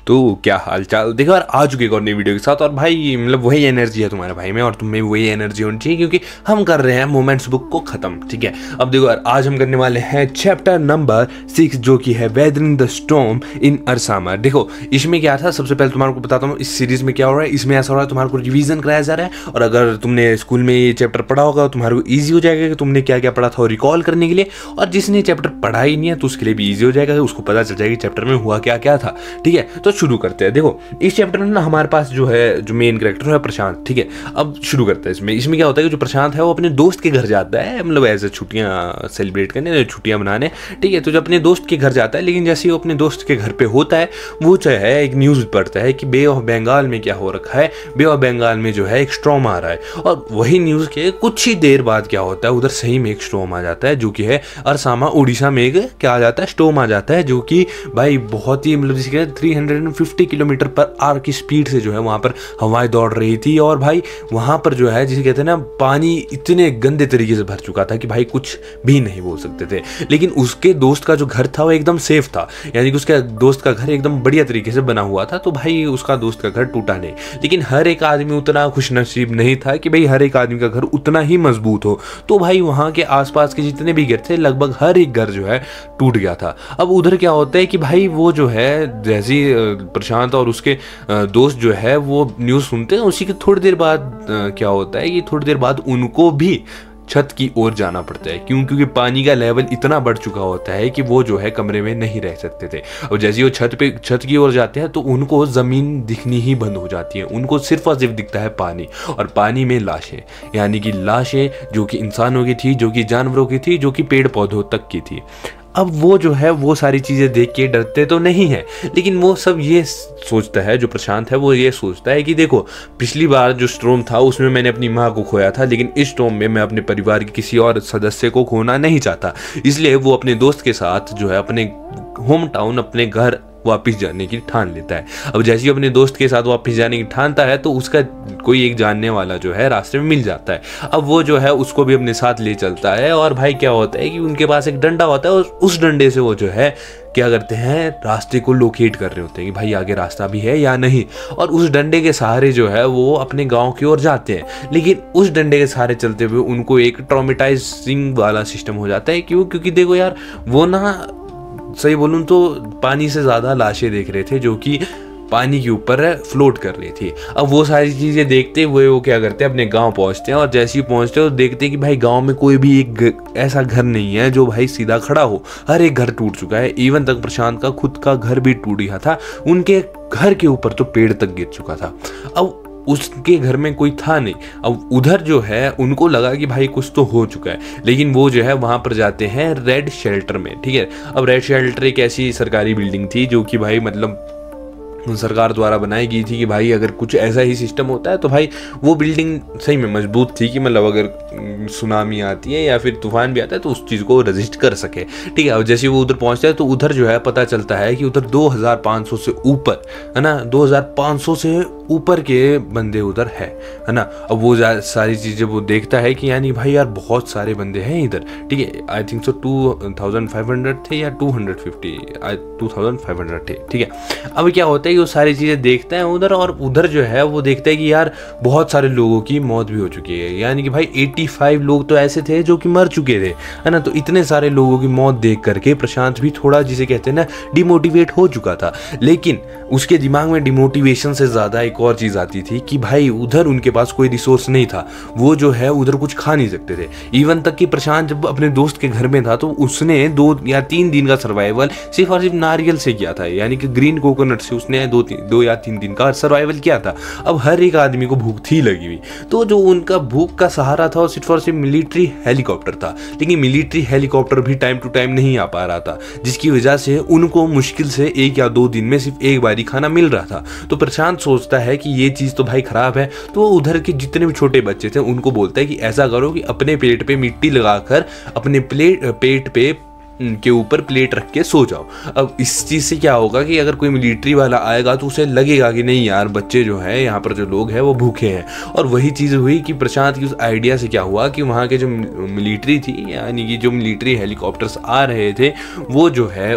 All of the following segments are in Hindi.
तो क्या हाल चाल। देखो यार, आ चुके एक और नई वीडियो के साथ। और भाई मतलब वही एनर्जी है तुम्हारे भाई में, और तुम में वही एनर्जी होनी चाहिए, क्योंकि हम कर रहे हैं मोमेंट्स बुक को खत्म। ठीक है, अब देखो यार, आज हम करने वाले हैं चैप्टर नंबर 6, जो कि है वेदरिंग द स्टॉर्म इन अरसामा। देखो इसमें क्या था, सबसे पहले तुम्हारे को बताता हूँ इस सीरीज में क्या हो रहा है। इसमें ऐसा हो रहा है, तुम्हारे को रिवीजन कराया जा रहा है, और अगर तुमने स्कूल में ये चैप्टर पढ़ा होगा तो तुम्हारे को ईजी हो जाएगा कि तुमने क्या क्या पढ़ा था और रिकॉल करने के लिए। और जिसने चैप्टर पढ़ा ही नहीं है तो उसके लिए भी ईजी हो जाएगा, उसको पता चल जाएगा चैप्टर में हुआ क्या क्या था। ठीक है, तो शुरू करते हैं। देखो इस चैप्टर में ना हमारे पास जो है, जो मेन कैरेक्टर है प्रशांत। ठीक है, अब शुरू करते हैं। इसमें क्या होता है कि जो प्रशांत है वो अपने दोस्त के घर जाता है, मतलब ऐसे छुट्टियां सेलिब्रेट करने, छुट्टियां मनाने। ठीक है, तो जब अपने दोस्त के घर जाता है, लेकिन जैसे ही वो अपने दोस्त के घर पे होता है, वो जो है एक न्यूज़ पढ़ता है कि बे ऑफ बंगाल में क्या हो रखा है। बे ऑफ बंगाल में जो है एक स्टॉर्म आ रहा है, और वही न्यूज़ के कुछ ही देर बाद क्या होता है, उधर सही में एक स्टॉर्म आ जाता है, जो कि है अरसामा उड़ीसा में। एक क्या आ जाता है, स्टॉर्म आ जाता है, जो कि भाई बहुत ही मतलब जिसके 350 किलोमीटर पर आवर की स्पीड से जो है वहाँ पर हवाएं दौड़ रही थी। और भाई वहाँ पर जो है, जिसे कहते हैं ना, पानी इतने गंदे तरीके से भर चुका था कि भाई कुछ भी नहीं बोल सकते थे। लेकिन उसके दोस्त का जो घर था वो एकदम सेफ था, यानी कि उसके दोस्त का घर एकदम बढ़िया तरीके से बना हुआ था, तो भाई उसका दोस्त का घर टूटा नहीं। लेकिन हर एक आदमी उतना खुशनसीब नहीं था कि भाई हर एक आदमी का घर उतना ही मजबूत हो। तो भाई वहाँ के आसपास के जितने भी घर थे, लगभग हर एक घर जो है टूट गया था। अब उधर क्या होता है कि भाई वो जो है, जैसे प्रशांत और उसके दोस्त जो है वो न्यूज़ सुनते हैं, उसी के थोड़ी देर बाद क्या होता है कि थोड़ी देर बाद उनको भी छत की ओर जाना पड़ता है। क्यों? क्योंकि पानी का लेवल इतना बढ़ चुका होता है कि वो जो है कमरे में नहीं रह सकते थे। और जैसे वो छत की ओर जाते हैं तो उनको ज़मीन दिखनी ही बंद हो जाती है, उनको सिर्फ और सिर्फ दिखता है पानी, और पानी में लाशें, यानी कि लाशें जो कि इंसानों की थी, जो कि जानवरों की थी, जो कि पेड़ पौधों तक की थी। अब वो जो है वो सारी चीज़ें देख के डरते तो नहीं है, लेकिन वो सब ये सोचता है, जो प्रशांत है वो ये सोचता है कि देखो पिछली बार जो स्टॉर्म था उसमें मैंने अपनी माँ को खोया था, लेकिन इस स्टॉर्म में मैं अपने परिवार के किसी और सदस्य को खोना नहीं चाहता। इसलिए वो अपने दोस्त के साथ जो है अपने होम टाउन, अपने घर वापिस जाने की ठान लेता है। अब जैसे ही अपने दोस्त के साथ वापिस जाने की ठानता है तो उसका कोई एक जानने वाला जो है रास्ते में मिल जाता है। अब वो जो है उसको भी अपने साथ ले चलता है, और भाई क्या होता है कि उनके पास एक डंडा होता है, और उस डंडे से वो जो है क्या करते हैं, रास्ते को लोकेट कर रहे होते हैं कि भाई आगे रास्ता भी है या नहीं। और उस डंडे के सहारे जो है वो अपने गांव की ओर जाते हैं, लेकिन उस डंडे के सहारे चलते हुए उनको एक ट्रॉमेटाइजिंग वाला सिस्टम हो जाता है। क्यों? क्योंकि देखो यार, वो ना सही बोलूँ तो पानी से ज़्यादा लाशें देख रहे थे, जो कि पानी के ऊपर फ्लोट कर रही थी। अब वो सारी चीज़ें देखते हुए वो क्या करते हैं, अपने गांव पहुंचते हैं, और जैसे ही पहुंचते हैं तो देखते हैं कि भाई गांव में कोई भी एक ऐसा घर नहीं है जो भाई सीधा खड़ा हो, हर एक घर टूट चुका है। इवन तक प्रशांत का खुद का घर भी टूट गया था, उनके घर के ऊपर तो पेड़ तक गिर चुका था। अब उसके घर में कोई था नहीं। अब उधर जो है उनको लगा कि भाई कुछ तो हो चुका है, लेकिन वो जो है वहाँ पर जाते हैं रेड शेल्टर में। ठीक है, अब रेड शेल्टर एक ऐसी सरकारी बिल्डिंग थी जो कि भाई मतलब सरकार द्वारा बनाई गई थी कि भाई अगर कुछ ऐसा ही सिस्टम होता है तो भाई वो बिल्डिंग सही में मजबूत थी कि मतलब अगर सुनामी आती है या फिर तूफान भी आता है तो उस चीज़ को रजिस्ट कर सके। ठीक है, अब जैसे वो उधर पहुंचता है तो उधर जो है पता चलता है कि उधर 2500 से ऊपर, है ना, 2500 से ऊपर के बंदे उधर है ना। अब वो सारी चीज़ें वो देखता है कि यानी भाई यार बहुत सारे बंदे हैं इधर। ठीक है, आई थिंक सो 2500 थे या 2500 थे। ठीक है, अब क्या होता है कि वो सारी चीज़ें देखता है उधर, और उधर जो है वो देखता है कि यार बहुत सारे लोगों की मौत भी हो चुकी है, यानी कि भाई 85 लोग तो ऐसे थे जो कि मर चुके थे, है ना। तो इतने सारे लोगों की मौत देख करके प्रशांत भी थोड़ा, जिसे कहते हैं ना, डिमोटिवेट हो चुका था। लेकिन उसके दिमाग में डिमोटिवेशन से ज़्यादा एक और चीज़ आती थी कि भाई उधर उनके पास कोई रिसोर्स नहीं था, वो जो है उधर कुछ खा नहीं सकते थे। इवन तक कि प्रशांत जब अपने दोस्त के घर में था तो उसने 2 या 3 दिन का सर्वाइवल सिर्फ और सिर्फ नारियल से किया था, यानी कि ग्रीन कोकोनट से उसने 2 या 3 दिन का सर्वाइवल किया था। अब हर एक आदमी को भूख थी लगी हुई, तो जो उनका भूख का सहारा था वो सिर्फ और सिर्फ मिलिट्री हेलीकॉप्टर था। लेकिन मिलिट्री हेलीकॉप्टर भी टाइम टू टाइम नहीं आ पा रहा था, जिसकी वजह से उनको मुश्किल से 1 या 2 दिन में सिर्फ एक बारी खाना मिल रहा था। तो प्रशांत सोचता है कि ये चीज़ तो भाई खराब है, तो वो उधर के जितने भी छोटे बच्चे थे उनको बोलता है कि ऐसा करो कि अपने पेट पे मिट्टी लगाकर अपने पेट पे के ऊपर प्लेट रख के सो जाओ। अब इस चीज़ से क्या होगा कि अगर कोई मिलिट्री वाला आएगा तो उसे लगेगा कि नहीं यार, बच्चे जो है यहाँ पर जो लोग हैं वो भूखे हैं। और वही चीज़ हुई कि प्रशांत की उस आइडिया से क्या हुआ कि वहाँ के जो मिलिट्री थी, यानी कि जो मिलिट्री हेलीकॉप्टर्स आ रहे थे, वो जो है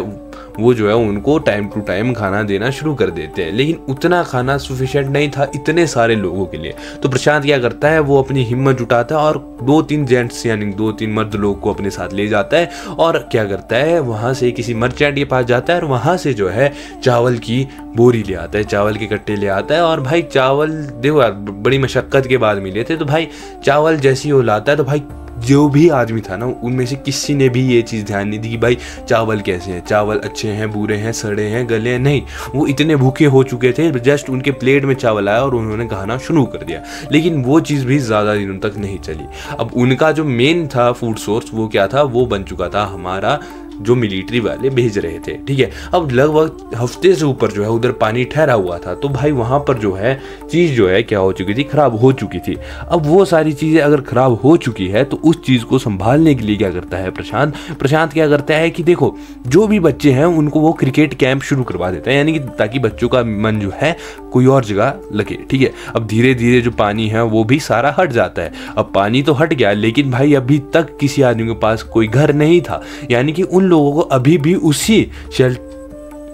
वो जो है उनको टाइम टू टाइम खाना देना शुरू कर देते हैं, लेकिन उतना खाना सफिशिएंट नहीं था इतने सारे लोगों के लिए। तो प्रशांत क्या करता है, वो अपनी हिम्मत जुटाता है और 2-3 जेंट्स यानी 2-3 मर्द लोग को अपने साथ ले जाता है और क्या करता है, वहाँ से किसी मर्चेंट के पास जाता है और वहाँ से जो है चावल की बोरी ले आता है, चावल के कट्टे ले आता है। और भाई चावल देखो यार बड़ी मशक्क़त के बाद मिले थे, तो भाई चावल जैसे ही वो लाता है तो भाई जो भी आदमी था ना उनमें से किसी ने भी ये चीज़ ध्यान नहीं दी कि भाई चावल कैसे हैं, चावल अच्छे हैं, बुरे हैं, सड़े हैं, गले हैं। नहीं, वो इतने भूखे हो चुके थे, जस्ट उनके प्लेट में चावल आया और उन्होंने खाना शुरू कर दिया। लेकिन वो चीज़ भी ज़्यादा दिनों तक नहीं चली। अब उनका जो मेन था फूड सोर्स वो क्या था, वो बन चुका था हमारा जो मिलिट्री वाले भेज रहे थे, ठीक है। अब लगभग हफ्ते से ऊपर जो है उधर पानी ठहरा हुआ था, तो भाई वहाँ पर जो है चीज़ जो है क्या हो चुकी थी, खराब हो चुकी थी। अब वो सारी चीज़ें अगर खराब हो चुकी है तो उस चीज़ को संभालने के लिए क्या करता है प्रशांत क्या करता है कि देखो जो भी बच्चे हैं उनको वो क्रिकेट कैंप शुरू करवा देता है, यानी कि ताकि बच्चों का मन जो है कोई और जगह लगे, ठीक है। अब धीरे धीरे जो पानी है वो भी सारा हट जाता है। अब पानी तो हट गया, लेकिन भाई अभी तक किसी आदमी के पास कोई घर नहीं था, यानी कि उन लोगों को अभी भी उसी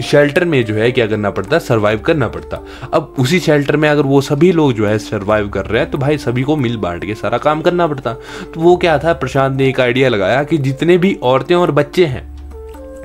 शेल्टर में जो है क्या करना पड़ता, सरवाइव करना पड़ता। अब उसी शेल्टर में अगर वो सभी लोग जो है सरवाइव कर रहे हैं तो भाई सभी को मिल बांट के सारा काम करना पड़ता। तो वो क्या था, प्रशांत ने एक आइडिया लगाया कि जितने भी औरतें और बच्चे हैं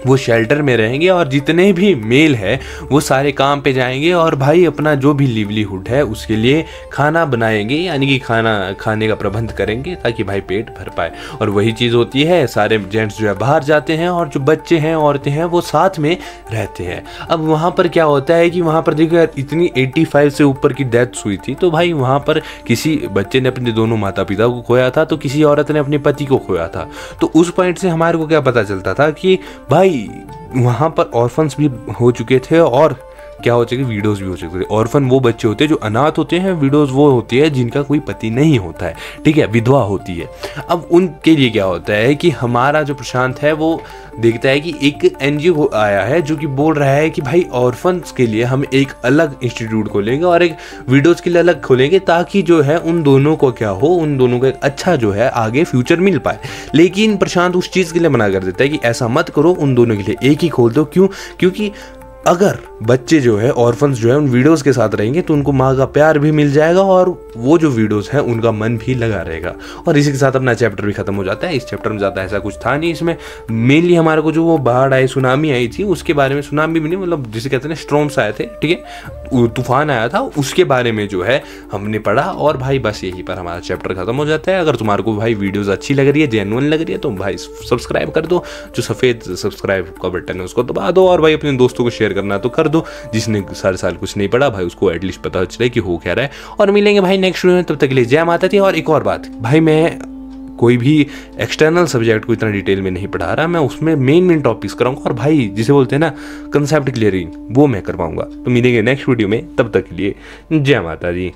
वो शेल्टर में रहेंगे और जितने भी मेल है वो सारे काम पे जाएंगे और भाई अपना जो भी लिवलीहुड है उसके लिए खाना बनाएंगे, यानी कि खाने का प्रबंध करेंगे ताकि भाई पेट भर पाए। और वही चीज़ होती है, सारे जेंट्स जो है बाहर जाते हैं और जो बच्चे हैं औरतें हैं वो साथ में रहते हैं। अब वहाँ पर क्या होता है कि वहाँ पर देखो यार इतनी 85 से ऊपर की डेथ्स हुई थी, तो भाई वहाँ पर किसी बच्चे ने अपने दोनों माता पिता को खोया था, तो किसी औरत ने अपने पति को खोया था। तो उस पॉइंट से हमारे को क्या पता चलता था कि भाई वहाँ पर ऑर्फन्स भी हो चुके थे और क्या हो चुके, विडोज भी हो चुके थे। ऑर्फन वो बच्चे होते हैं जो अनाथ होते हैं, विडोज वो होती है जिनका कोई पति नहीं होता है, ठीक है, विधवा होती है। अब उनके लिए क्या होता है कि हमारा जो प्रशांत है वो देखता है कि एक एनजीओ आया है जो कि बोल रहा है कि भाई ऑर्फन्स के लिए हम एक अलग इंस्टीट्यूट खोलेंगे और एक विडोज के लिए अलग खोलेंगे, ताकि जो है उन दोनों को क्या हो, उन दोनों को एक अच्छा जो है आगे फ्यूचर मिल पाए। लेकिन प्रशांत उस चीज़ के लिए मना कर देता है कि ऐसा मत करो, उन दोनों के लिए एक ही खोल दो। क्योंकि अगर बच्चे जो है ऑर्फन्स जो है उन वीडियोज़ के साथ रहेंगे तो उनको माँ का प्यार भी मिल जाएगा और वो जो वीडियोज़ हैं उनका मन भी लगा रहेगा। और इसी के साथ अपना चैप्टर भी खत्म हो जाता है। इस चैप्टर में ज़्यादा ऐसा कुछ था नहीं, इसमें मेनली हमारे को जो वो बाढ़ आई, सुनामी आई थी, उसके बारे में, सुनामी भी नहीं मतलब जिसे कहते हैं स्ट्रॉम्स आए थे, ठीक है, तूफान आया था, उसके बारे में जो है हमने पढ़ा। और भाई बस यहीं पर हमारा चैप्टर खत्म हो जाता है। अगर तुम्हारे को भाई वीडियोज़ अच्छी लग रही है, जेन्युइन लग रही है, तो भाई सब्सक्राइब कर दो, जो सफ़ेद सब्सक्राइब का बटन है उसको दबा दो, और भाई अपने दोस्तों को शेयर करना तो कर दो, जिसने सारे साल कुछ नहीं पढ़ा भाई उसको एटलीस्ट पता चले कि हो क्या रहा है। और मिलेंगे भाई नेक्स्ट वीडियो में, तब तक के लिए जय माता दी। और एक और बात भाई, मैं कोई भी एक्सटर्नल सब्जेक्ट को इतना डिटेल में नहीं पढ़ा रहा, मैं उसमें मेन टॉपिक्स कराऊंगा और भाई जिसे बोलते हैं ना कंसेप्ट क्लियरिंग, वो मैं करवाऊंगा। तो मिलेंगे नेक्स्ट वीडियो में, तब तक के लिए जय माता दी।